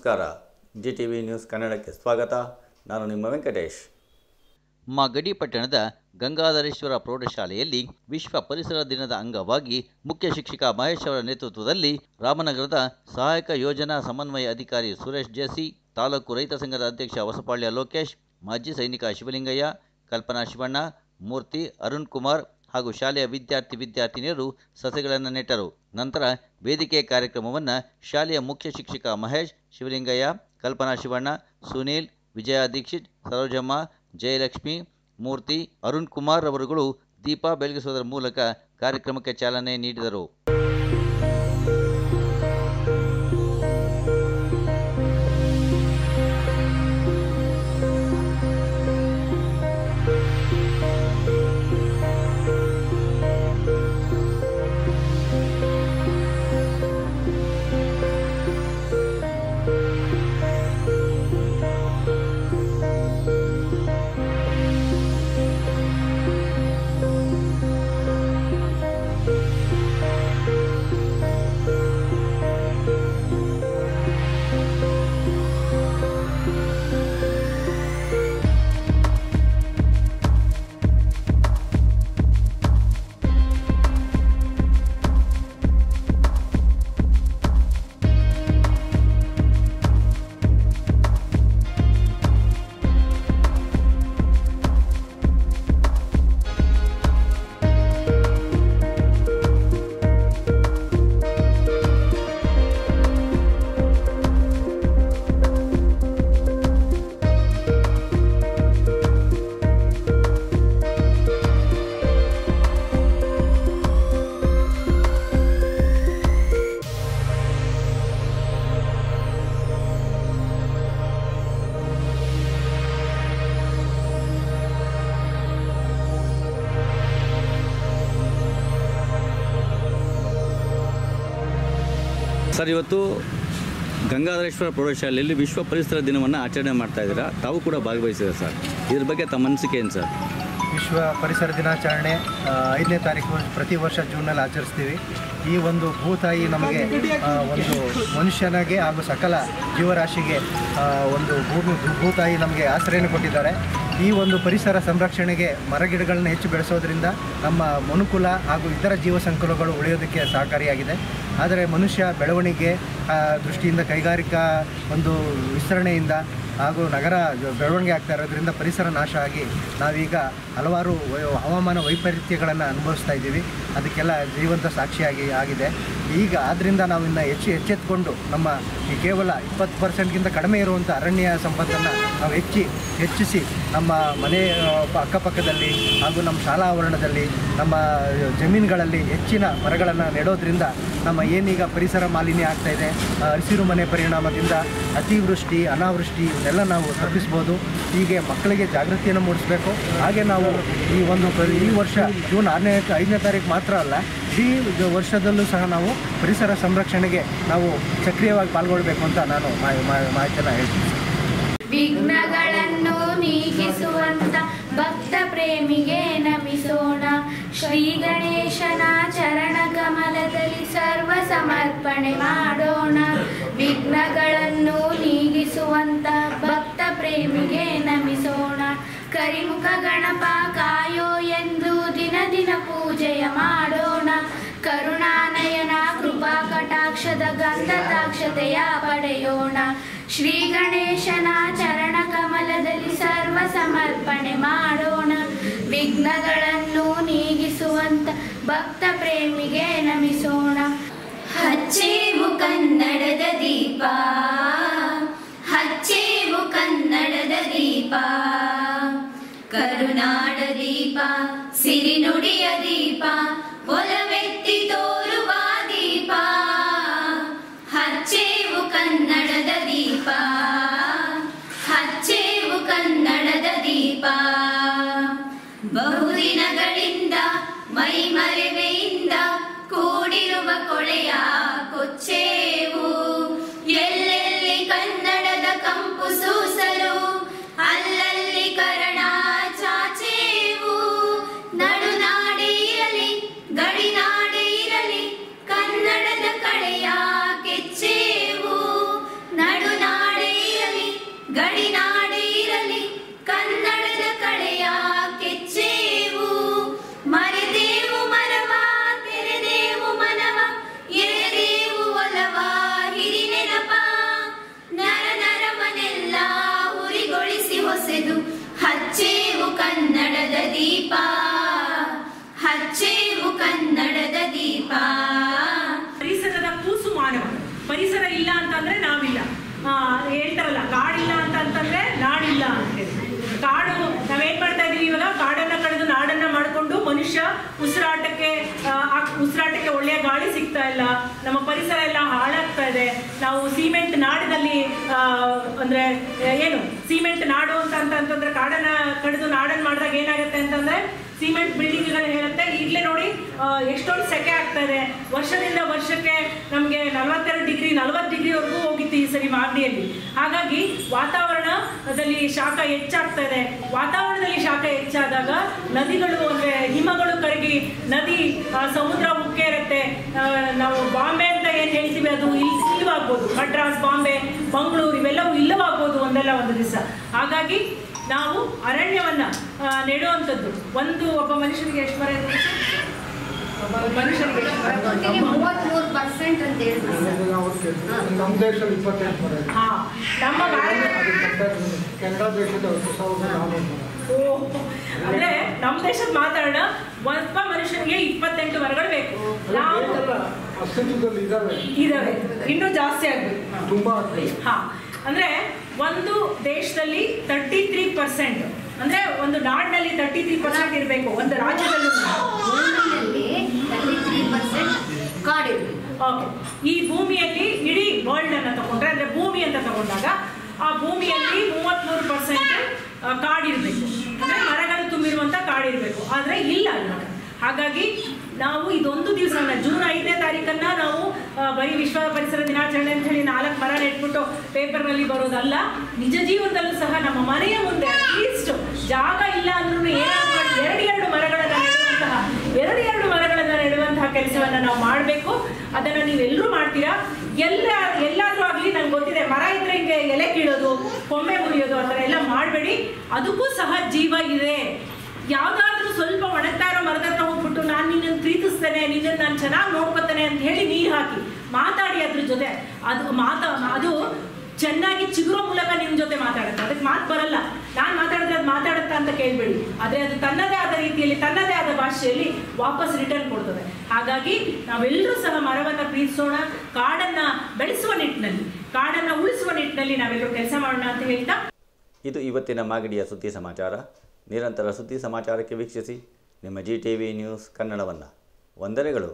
ನಮಸ್ಕಾರ. GTV news ಕನ್ನಡಕ್ಕೆ ಸ್ವಾಗತ. ನಾನು ನಿಮ್ಮ ವೆಂಕಟೇಶ್. ಮಾಗಡಿ ಪಟ್ಟಣದ ಗಂಗಾಧರೇಶ್ವರ ಪ್ರೌಢಶಾಲೆಯಲ್ಲಿ ವಿಶ್ವ ಪರಿಸರ ದಿನದ ಅಂಗವಾಗಿ ಮುಖ್ಯ ಶಿಕ್ಷಕ ಮಹೇಶ್ ಅವರ ನೇತೃತ್ವದಲ್ಲಿ ರಾಮನಗರದ ಸಹಾಯಕ ಯೋಜನಾ ಸಮನ್ವಯ ಅಧಿಕಾರಿ ಸುರೇಶ್ ಜೆಸಿ, ತಾಲೂಕು ರೈತ ಸಂಘದ ಅಧ್ಯಕ್ಷ ಹೊಸಪಾಳ್ಯ ಲೋಕೇಶ್, ಮಾಜಿ ಸೈನಿಕ ಶಿವಲಿಂಗಯ್ಯ, ಕಲ್ಪನಾ ಶಿವಣ್ಣ, ಮೂರ್ತಿ, ಅರುಣ್ ಕುಮಾರ್ ಹಾಗೂ ಶಾಲೆಯ ವಿದ್ಯಾರ್ಥಿನಿಯರು ಸಸಿಗಳನ್ನು ನೆಟ್ಟರು. ನಂತರ ವೇದಿಕೆ ಕಾರ್ಯಕ್ರಮವನ್ನು ಶಾಲೆಯ ಮುಖ್ಯ ಶಿಕ್ಷಕ ಮಹೇಶ್, ಶಿವಲಿಂಗಯ್ಯ, ಕಲ್ಪನಾ ಶಿವಣ್ಣ, ಸುನೀಲ್, ವಿಜಯ ದೀಕ್ಷಿತ್, ಸರೋಜಮ್ಮ, ಜಯಲಕ್ಷ್ಮಿ, ಮೂರ್ತಿ, ಅರುಣ್ ಕುಮಾರ್ ಅವರುಗಳು ದೀಪ ಬೆಳಗಿಸುವುದರ ಮೂಲಕ ಕಾರ್ಯಕ್ರಮಕ್ಕೆ ಚಾಲನೆ ನೀಡಿದರು. ಸರ್, ಇವತ್ತು ಗಂಗಾಧರೇಶ್ವರ ಪ್ರೌಢಶಾಲೆಯಲ್ಲಿ ವಿಶ್ವ ಪರಿಸರ ದಿನವನ್ನು ಆಚರಣೆ ಮಾಡ್ತಾ ಇದ್ದೀರಾ. ತಾವು ಕೂಡ ಭಾಗವಹಿಸಿದೆ ಸರ್. ಇದ್ರ ಬಗ್ಗೆ ತಮ್ಮ ಅನಿಸಿಕೆ ಏನು ಸರ್? ವಿಶ್ವ ಪರಿಸರ ದಿನಾಚರಣೆ 5ನೇ ತಾರೀಕು ಪ್ರತಿ ವರ್ಷ ಜೂನಲ್ಲಿ ಆಚರಿಸ್ತೀವಿ. ಈ ಒಂದು ಭೂತಾಯಿ ನಮಗೆ ಒಂದು ಮನುಷ್ಯನಿಗೆ ಹಾಗೂ ಸಕಲ ಜೀವರಾಶಿಗೆ ಒಂದು ಭೂತಾಯಿ ನಮಗೆ ಆಶ್ರಯನ ಕೊಟ್ಟಿದ್ದಾರೆ. ಈ ಒಂದು ಪರಿಸರ ಸಂರಕ್ಷಣೆಗೆ ಮರಗಿಡಗಳನ್ನ ಹೆಚ್ಚು ಬೆಳೆಸೋದ್ರಿಂದ ನಮ್ಮ ಮನುಕುಲ ಹಾಗೂ ಇತರ ಜೀವ ಸಂಕುಲಗಳು ಉಳಿಯೋದಕ್ಕೆ ಸಹಕಾರಿಯಾಗಿದೆ. ಆದರೆ ಮನುಷ್ಯ ಬೆಳವಣಿಗೆ ದೃಷ್ಟಿಯಿಂದ, ಕೈಗಾರಿಕಾ ಒಂದು ವಿಸ್ತರಣೆಯಿಂದ ಹಾಗೂ ನಗರ ಬೆಳವಣಿಗೆ ಆಗ್ತಾ ಇರೋದ್ರಿಂದ ಪರಿಸರ ನಾಶ ಆಗಿ ನಾವೀಗ ಹಲವಾರು ಹವಾಮಾನ ವೈಪರೀತ್ಯಗಳನ್ನು ಅನುಭವಿಸ್ತಾ ಇದ್ದೀವಿ. ಅದಕ್ಕೆಲ್ಲ ಜೀವಂತ ಸಾಕ್ಷಿಯಾಗಿ ಆಗಿದೆ. ಈಗ ಆದ್ದರಿಂದ ನಾವು ಇನ್ನು ಎಚ್ಚೆತ್ತುಕೊಂಡು ನಮ್ಮ ಈ ಕೇವಲ 20% ಕಡಿಮೆ ಇರುವಂಥ ಅರಣ್ಯ ಸಂಪತ್ತನ್ನು ನಾವು ಹೆಚ್ಚಿಸಿ ನಮ್ಮ ಮನೆ ಅಕ್ಕಪಕ್ಕದಲ್ಲಿ ಹಾಗೂ ನಮ್ಮ ಶಾಲಾ ಆವರಣದಲ್ಲಿ, ನಮ್ಮ ಜಮೀನುಗಳಲ್ಲಿ ಹೆಚ್ಚಿನ ಮರಗಳನ್ನು ನೆಡೋದ್ರಿಂದ ನಮ್ಮ ಏನೀಗ ಪರಿಸರ ಮಾಲಿನ್ಯ ಆಗ್ತಾಯಿದೆ, ಹಸಿರು ಮನೆ ಪರಿಣಾಮದಿಂದ ಅತಿವೃಷ್ಟಿ, ಅನಾವೃಷ್ಟಿ ಎಲ್ಲ ನಾವು ತಪ್ಪಿಸ್ಬೋದು. ಹೀಗೆ ಮಕ್ಕಳಿಗೆ ಜಾಗೃತಿಯನ್ನು ಮೂಡಿಸಬೇಕು. ಹಾಗೆ ನಾವು ಈ ವರ್ಷ ಜೂನ್ 5ನೇ ತಾರೀಕು ಮಾತ್ರ ಅಲ್ಲ, ಈ ವರ್ಷದಲ್ಲೂ ಸಹ ನಾವು ಪರಿಸರ ಸಂರಕ್ಷಣೆಗೆ ನಾವು ಸಕ್ರಿಯವಾಗಿ ಪಾಲ್ಗೊಳ್ಳಬೇಕು ಅಂತ ನಾನು ಮಾಹಿತಿಯನ್ನು ಹೇಳ್ತೀನಿ. ವಿಘ್ನಗಳನ್ನು ನೀಗಿಸುವಂತ ಭಕ್ತ ಪ್ರೇಮಿಗೆ ನಮಿಸೋಣ. ಶ್ರೀ ಗಣೇಶನ ಚರಣ ಕಮಲದಲ್ಲಿ ಸರ್ವ ಸಮರ್ಪಣೆ ಮಾಡೋಣ. ವಿಘ್ನಗಳನ್ನು ನೀಗಿಸುವಂತ ಭಕ್ತ ಪ್ರೇಮಿಗೆ ನಮಿಸೋಣ. ಕರಿಮುಖ ಗಣಪ ಕಾಯೋ ಎಂದು ದಿನ ದಿನ ಪೂಜೆಯ ಮಾಡೋಣ. ಕರುಣಾನಯನ ಕೃಪಾ ಕಟಾಕ್ಷದ ಗಂಧದಾಕ್ಷತೆಯ ಪಡೆಯೋಣ. ಶ್ರೀ ಗಣೇಶನ ಚರಣ ಕಮಲದಲ್ಲಿ ಸರ್ವ ಸಮರ್ಪಣೆ ಮಾಡೋಣ. ವಿಘ್ನಗಳನ್ನು ನೀಗಿಸುವಂತ ಭಕ್ತ ಪ್ರೇಮಿಗೆ ನಮಿಸೋಣ. ಹಚ್ಚೇವು ಕನ್ನಡದ ದೀಪ, ಹಚ್ಚೇವು ಕನ್ನಡದ ದೀಪ, ಕರುನಾಡ ದೀಪ, ಸಿರಿನುಡಿಯ ದೀಪ, ಒಲವೆತ್ತಿ ತೋರುವ ದೀಪ. ಹಚ್ಚೇವು ಕನ್ನಡದ ದೀಪ, ಹಚ್ಚೇವು ಕನ್ನಡದ ದೀಪ. ಬಹುದಿನಗಳಿಂದ ಮೈಮರೆವೆಯಿಂದ ಕೂಡಿರುವ ಕೊಳೆಯ ಕೊಚ್ಚೇವು. ಎಲ್ಲೆಲ್ಲಿ ಕನ್ನಡದ ಕಂಪು ಸೂಸಲು ಅಲ್ಲಲ್ಲಿ ಕರಣ ಚಾಚೇವು. ನಡುನಾಡೆ ಇರಲಿ ಗಡಿನಾಡೆ ಇರಲಿ ಕನ್ನಡದ ಕಳೆಯ ಕೆಚ್ಚೇವು. ನಡುನಾಡೆ ದೀಪ ಹಚ್ಚೇವು ಕನ್ನಡದ ದೀಪ. ಪರಿಸರದ ಕೂಸು ಮಾನವ. ಪರಿಸರ ಇಲ್ಲ ಅಂತಂದ್ರೆ ನಾವಿಲ್ಲ. ಹೇಳ್ತಾರಲ್ಲ, ಕಾಡಿಲ್ಲ ಅಂತಂದ್ರೆ ನಾಡಿಲ್ಲ ಅಂತ ಹೇಳಿ. ಕಾಡು ನಾವೇನ್ ಮಾಡ್ತಾ ಇದೀವಿ ಇವಾಗ, ಕಾಡನ್ನ ಕಳೆದು ನಾಡನ್ನ ಮಾಡಿಕೊಂಡು ಮನುಷ್ಯ ಉಸಿರಾಟಕ್ಕೆ ಒಳ್ಳೆಯ ಗಾಳಿ ಸಿಗ್ತಾ ಇಲ್ಲ, ನಮ್ಮ ಪರಿಸರ ಎಲ್ಲ ಹಾಳಾಗ್ತಾ ಇದೆ. ನಾವು ಸಿಮೆಂಟ್ ನಾಡಿನಲ್ಲಿ ಅಂದ್ರೆ ಏನು ಸಿಮೆಂಟ್ ನಾಡು ಅಂತಂದ್ರೆ ಕಾಡನ್ನ ಕಡಿದು ನಾಡನ್ನ ಮಾಡಿದಾಗ ಏನಾಗುತ್ತೆ ಅಂತಂದ್ರೆ ಸಿಮೆಂಟ್ ಬಿಲ್ಡಿಂಗ್ಗಳು ಹೇಳುತ್ತೆ. ಈಗಲೇ ನೋಡಿ ಎಷ್ಟೊಂದು ಸೆಕೆ ಆಗ್ತಾ ಇದೆ. ವರ್ಷದಿಂದ ವರ್ಷಕ್ಕೆ ನಮಗೆ 42 ಡಿಗ್ರಿ 40 ಡಿಗ್ರಿವರೆಗೂ ಹೋಗಿತ್ತು ಈ ಸರಿ ಮಾಗಡಿಯಲ್ಲಿ. ಹಾಗಾಗಿ ವಾತಾವರಣದಲ್ಲಿ ಶಾಖ ಹೆಚ್ಚಾಗ್ತಾ ಇದೆ. ವಾತಾವರಣದಲ್ಲಿ ಶಾಖ ಹೆಚ್ಚಾದಾಗ ನದಿಗಳು ಅಂದ್ರೆ ಹಿಮಗಳು ಕರಗಿ ನದಿ ಸಮುದ್ರ ಉಕ್ಕೆ ಇರುತ್ತೆ. ನಾವು ಬಾಂಬೆ ಅಂತ ಏನು ಹೇಳ್ತೀವಿ ಅದು ಇಲ್ಲವಾಗ್ಬೋದು. ಮಡ್ರಾಸ್, ಬಾಂಬೆ, ಮಂಗಳೂರು ಇವೆಲ್ಲವೂ ಇಲ್ಲವಾಗ್ಬೋದು ಒಂದಲ್ಲ ಒಂದು ದಿವಸ. ಹಾಗಾಗಿ ನಾವು ಅರಣ್ಯವನ್ನ ನೆಡುವಂಥದ್ದು. ಒಬ್ಬ ಮನುಷ್ಯನಿಗೆ ಎಷ್ಟು ಮರ ಇದೆ? ಮನುಷ್ಯನಿಗೆ 33% ಅಂತ ಹೇಳ್ತಾರೆ. ನಮ್ಮ ದೇಶದಲ್ಲಿ 28 ಮರ ಇದೆ. ನಮ್ಮ ಕೆನಡಾ ದೇಶದ 10,400 ಅಂದ್ರೆ ನಮ್ಮ ದೇಶದ ಮಾತಾಡೋಣ, ಒಬ್ಬ ಮನುಷ್ಯನಿಗೆ 28 ಮರಗಳು ಬೇಕು. ಅಸ್ತಿತ್ವದಲ್ಲಿ ಇದಾವೆ, ಇನ್ನೂ ಜಾಸ್ತಿ ಆಗ್ಬೇಕು, ತುಂಬಾ. ಅಂದ್ರೆ ಒಂದು ದೇಶದಲ್ಲಿ 33%, ಅಂದ್ರೆ ಒಂದು ನಾಡಿನಲ್ಲಿ 33% ಇರಬೇಕು. ಒಂದು ರಾಜ್ಯದಲ್ಲೂ 33% ಕಾಡಿರ್ಬೇಕು. ಓಕೆ, ಈ ಭೂಮಿಯಲ್ಲಿ ಇಡೀ ವರ್ಲ್ಡ್ ಅನ್ನ ತಗೊಂಡ್ರೆ, ಅಂದ್ರೆ ಭೂಮಿ ಅಂತ ತಗೊಂಡಾಗ ಆ ಭೂಮಿಯಲ್ಲಿ 33% ಕಾಡಿರ್ಬೇಕು, ಅಂದ್ರೆ ಮರಗಳು ತುಂಬಿರುವಂತ ಕಾಡಿರ್ಬೇಕು. ಆದ್ರೆ ಇಲ್ಲ ಇವಾಗ. ಹಾಗಾಗಿ ನಾವು ಇದೊಂದು ದಿವಸ ಜೂನ್ 5ನೇ ತಾರೀಕನ್ನ ನಾವು ಬರೀ ವಿಶ್ವ ಪರಿಸರ ದಿನಾಚರಣೆ ಅಂತ ಹೇಳಿ 4 ಮರ ನೆಟ್ಬಿಟ್ಟು ಪೇಪರ್ನಲ್ಲಿ ಬರೋದಲ್ಲ, ನಿಜ ಜೀವನದಲ್ಲೂ ಸಹ ನಮ್ಮ ಮನೆಯ ಮುಂದೆ ಅಟ್ಲೀಸ್ಟ್ ಜಾಗ ಇಲ್ಲ ಅಂದ್ರೂ ಎರಡು ಮರಗಳನ್ನ ನೆಡುವಂತಹ ಕೆಲಸವನ್ನ ನಾವು ಮಾಡಬೇಕು. ಅದನ್ನ ನೀವೆಲ್ಲರೂ ಮಾಡ್ತೀರಾ. ಎಲ್ಲಾದ್ರೂ ಆಗ್ಲಿ, ನಂಗೆ ಗೊತ್ತಿದೆ, ಮರ ಇದ್ರೆ ಹಿಂಗೆ ಎಲೆ ಕೀಳೋದು, ಕೊಂಬೆ ಮುರಿಯೋದು ಆ ಥರ ಎಲ್ಲ ಮಾಡಬೇಡಿ. ಅದಕ್ಕೂ ಸಹ ಜೀವ ಇದೆ. ಯಾವ್ದಾದ್ರೂ ಸ್ವಲ್ಪ ಒಣಗ್ತಾ ಇರೋ ಮರದ ಹತ್ರ ಹೋಗ್ಬಿಟ್ಟು ನಾನು ನಿನ್ನನ್ನು ಪ್ರೀತಿಸ್ತೇನೆ, ನಿನ್ನನ್ನು ನಾನು ಚೆನ್ನಾಗಿ ನೋಡ್ಕೊತೇನೆ ಅಂತ ಹೇಳಿ ನೀರು ಹಾಕಿ ಮಾತಾಡಿ ಅದ್ರ ಜೊತೆ. ಅದು ಚೆನ್ನಾಗಿ ಚಿಗುರೋ ಮೂಲಕ ನಿಮ್ಮ ಜೊತೆ ಮಾತಾಡುತ್ತೆ. ಅದಕ್ಕೆ ಮಾತು ಬರಲ್ಲ, ನಾನು ಮಾತಾಡಿದ್ರೆ ಅದು ಮಾತಾಡುತ್ತಾ ಅಂತ ಕೇಳಬೇಡಿ. ಆದರೆ ಅದು ತನ್ನದೇ ಆದ ರೀತಿಯಲ್ಲಿ, ತನ್ನದೇ ಆದ ಭಾಷೆಯಲ್ಲಿ ವಾಪಸ್ ರಿಟರ್ನ್ ಕೊಡ್ತದೆ. ಹಾಗಾಗಿ ನಾವೆಲ್ಲರೂ ಸಹ ಮರವನ್ನು ಪ್ರೀತಿಸೋಣ, ಕಾಡನ್ನು ಬೆಳೆಸುವ ನಿಟ್ಟಿನಲ್ಲಿ, ಕಾಡನ್ನು ಉಳಿಸುವ ನಿಟ್ಟಿನಲ್ಲಿ ನಾವೆಲ್ಲರೂ ಕೆಲಸ ಮಾಡೋಣ ಅಂತ ಹೇಳ್ತಾ, ಇದು ಇವತ್ತಿನ ಮಾಗಡಿಯ ಸುದ್ದಿ ಸಮಾಚಾರ. ನಿರಂತರ ಸುದ್ದಿ ಸಮಾಚಾರಕ್ಕೆ ವೀಕ್ಷಿಸಿ ನಿಮ್ಮ GTV ನ್ಯೂಸ್ ಕನ್ನಡವನ್ನು. ವಂದನೆಗಳು.